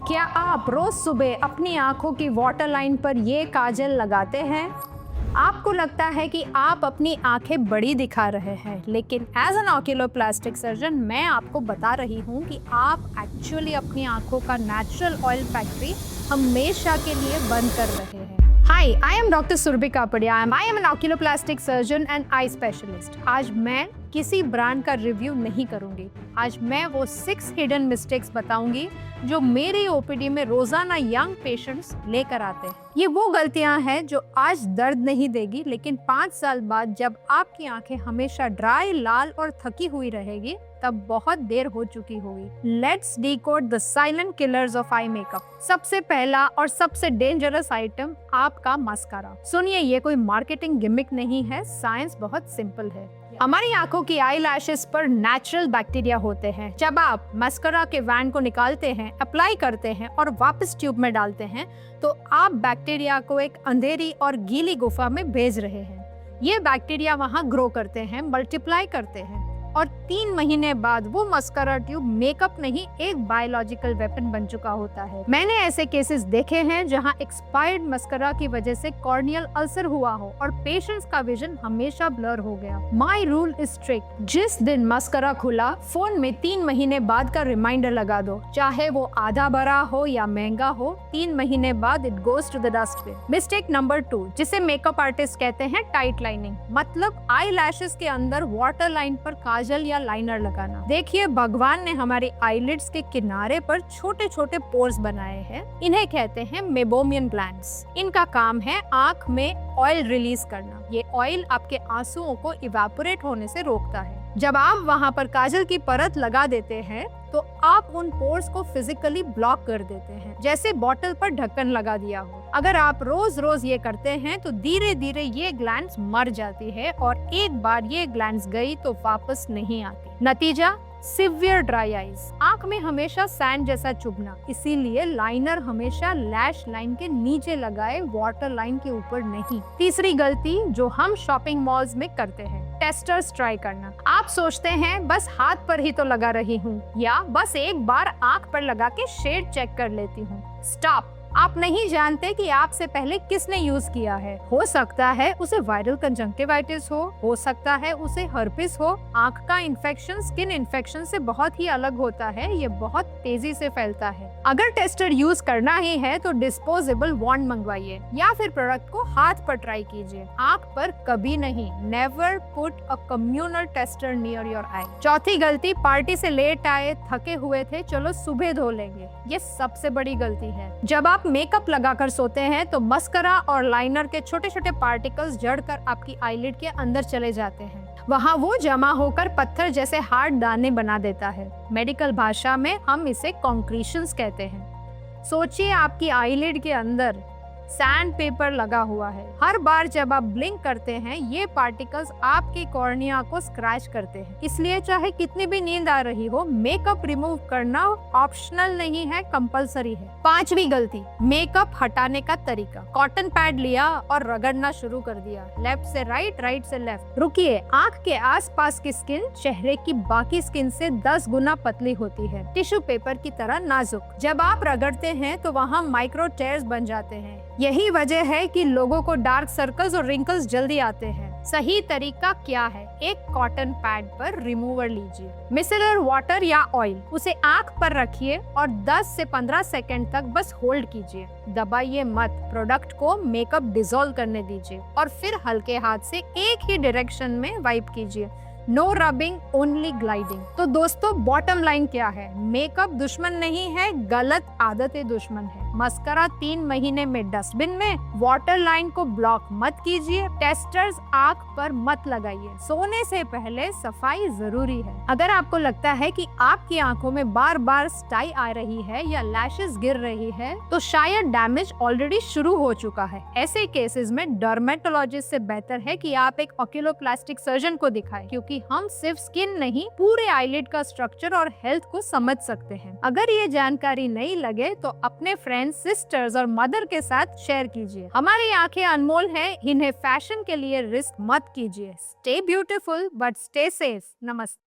क्या आप रोज सुबह अपनी आंखों की वाटर लाइन पर ये काजल लगाते हैं? आपको लगता है कि आप अपनी आंखें बड़ी दिखा रहे हैं, लेकिन एज एन ऑक्यूलोप्लास्टिक सर्जन मैं आपको बता रही हूँ कि आप एक्चुअली अपनी आंखों का नेचुरल ऑयल फैक्ट्री हमेशा के लिए बंद कर रहे हैं। Hi, I am doctor Surabhi Kapadia. I am an oculoplastic surgeon and eye specialist. आज मैं किसी ब्रांड का रिव्यू नहीं करूंगी। आज मैं वो 6 हिडन मिस्टेक्स बताऊंगी जो मेरे ओपीडी में रोजाना यंग पेशेंट्स लेकर आते हैं। ये वो गलतियां हैं जो आज दर्द नहीं देगी, लेकिन 5 साल बाद जब आपकी आंखें हमेशा ड्राई, लाल और थकी हुई रहेगी, तब बहुत देर हो चुकी होगी। Let's decode the silent killers of eye makeup. सबसे पहला और सबसे डेंजरस आइटम आपका मस्कारा। सुनिए, ये कोई मार्केटिंग गिमिक नहीं है, साइंस बहुत सिंपल है। हमारी आंखों की आई लैशेस पर नेचुरल बैक्टीरिया होते हैं। जब आप मस्कारा के वैन को निकालते हैं, अप्लाई करते हैं और वापस ट्यूब में डालते हैं, तो आप बैक्टीरिया को एक अंधेरी और गीली गुफा में भेज रहे हैं। ये बैक्टीरिया वहां ग्रो करते हैं, मल्टीप्लाई करते हैं और 3 महीने बाद वो मस्कारा ट्यूब मेकअप नहीं, एक बायोलॉजिकल वेपन बन चुका होता है। मैंने ऐसे केसेस देखे हैं जहां एक्सपायर्ड मस्कारा की वजह से कॉर्नियल अल्सर हुआ हो और पेशेंट्स का विजन हमेशा ब्लर हो गया। My rule is strict. जिस दिन मस्कारा खुला, फोन में 3 महीने बाद का रिमाइंडर लगा दो। चाहे वो आधा भरा हो या महंगा हो, 3 महीने बाद it goes to the dustbin. Mistake number 2, जिसे मेकअप आर्टिस्ट कहते हैं, टाइट लाइनिंग। मतलब आई लैशेस के अंदर वाटर लाइन पर काजल या लाइनर लगाना। देखिए, भगवान ने हमारी आईलिड्स के किनारे पर छोटे छोटे पोर्स बनाए हैं। इन्हें कहते हैं मेबोमियन ग्लैंड्स। इनका काम है आंख में ऑयल रिलीज करना। ये ऑयल आपके आंसुओं को इवेपोरेट होने से रोकता है। जब आप वहाँ पर काजल की परत लगा देते हैं, तो आप उन पोर्स को फिजिकली ब्लॉक कर देते हैं, जैसे बॉटल पर ढक्कन लगा दिया हो। अगर आप रोज रोज ये करते हैं, तो धीरे धीरे ये ग्लैंड्स मर जाती है और एक बार ये ग्लैंड्स गई तो वापस नहीं आती। नतीजा, सिवियर ड्राई आईज। आंख में हमेशा सैंड जैसा चुभना। इसीलिए लाइनर हमेशा लैश लाइन के नीचे लगाए, वाटर लाइन के ऊपर नहीं। तीसरी गलती जो हम शॉपिंग मॉल्स में करते हैं, टेस्टर्स ट्राई करना। आप सोचते हैं बस हाथ पर ही तो लगा रही हूँ, या बस एक बार आंख पर लगा के शेड चेक कर लेती हूँ। स्टॉप। आप नहीं जानते कि आपसे पहले किसने यूज किया है। हो सकता है उसे वायरल कंजंक्टिवाइटिस हो सकता है उसे हर्पिस हो। आंख का इन्फेक्शन स्किन इन्फेक्शन से बहुत ही अलग होता है, ये बहुत तेजी से फैलता है। अगर टेस्टर यूज करना ही है तो डिस्पोजेबल वॉन्ड मंगवाइए या फिर प्रोडक्ट को हाथ पर ट्राई कीजिए, आंख पर कभी नहीं। Never put a communal tester near your eye. चौथी गलती, पार्टी से लेट आए, थके हुए थे, चलो सुबह धो लेंगे। ये सबसे बड़ी गलती है। जब आप मेकअप लगाकर सोते हैं तो मस्कारा और लाइनर के छोटे छोटे पार्टिकल्स जड़कर आपकी आईलिड के अंदर चले जाते हैं। वहाँ वो जमा होकर पत्थर जैसे हार्ड दाने बना देता है। मेडिकल भाषा में हम इसे कॉन्क्रीशंस कहते हैं। सोचिए, आपकी आईलिड के अंदर सैंड पेपर लगा हुआ है। हर बार जब आप ब्लिंक करते हैं, ये पार्टिकल्स आपकी कॉर्निया को स्क्रैच करते हैं। इसलिए चाहे कितनी भी नींद आ रही हो, मेकअप रिमूव करना ऑप्शनल नहीं है, कंपलसरी है। 5वीं गलती, मेकअप हटाने का तरीका। कॉटन पैड लिया और रगड़ना शुरू कर दिया, लेफ्ट से राइट, राइट से लेफ्ट। रुकिए, आंख के आसपास की स्किन चेहरे की बाकी स्किन से 10 गुना पतली होती है, टिश्यू पेपर की तरह नाजुक। जब आप रगड़ते हैं तो वहाँ माइक्रो टेयर्स बन जाते हैं। यही वजह है कि लोगों को डार्क सर्कल्स और रिंकल्स जल्दी आते हैं। सही तरीका क्या है? एक कॉटन पैड पर रिमूवर लीजिए, मिसेलर वाटर या ऑयल, उसे आंख पर रखिए और 10 से 15 सेकंड तक बस होल्ड कीजिए। दबाइए मत। प्रोडक्ट को मेकअप डिसॉल्व करने दीजिए और फिर हल्के हाथ से एक ही डायरेक्शन में वाइप कीजिए। No rubbing, only gliding. तो दोस्तों, बॉटम लाइन क्या है? मेकअप दुश्मन नहीं है, गलत आदतें दुश्मन है। मस्कारा 3 महीने में डस्टबिन में। वाटर लाइन को ब्लॉक मत कीजिए। टेस्टर्स आंख पर मत लगाइए। सोने से पहले सफाई जरूरी है। अगर आपको लगता है कि आपकी आंखों में बार बार स्टाई आ रही है या लैशेस गिर रही है, तो शायद डैमेज ऑलरेडी शुरू हो चुका है। ऐसे केसेस में डर्मेटोलॉजिस्ट से बेहतर है कि आप एक ऑक्यूलोप्लास्टिक सर्जन को दिखाएं, क्योंकि हम सिर्फ स्किन नहीं, पूरे आईलिड का स्ट्रक्चर और हेल्थ को समझ सकते हैं। अगर ये जानकारी नहीं लगे तो अपने फ्रेंड्स, सिस्टर्स और मदर के साथ शेयर कीजिए। हमारी आंखें अनमोल हैं, इन्हें फैशन के लिए रिस्क मत कीजिए। Stay beautiful but stay safe. नमस्ते।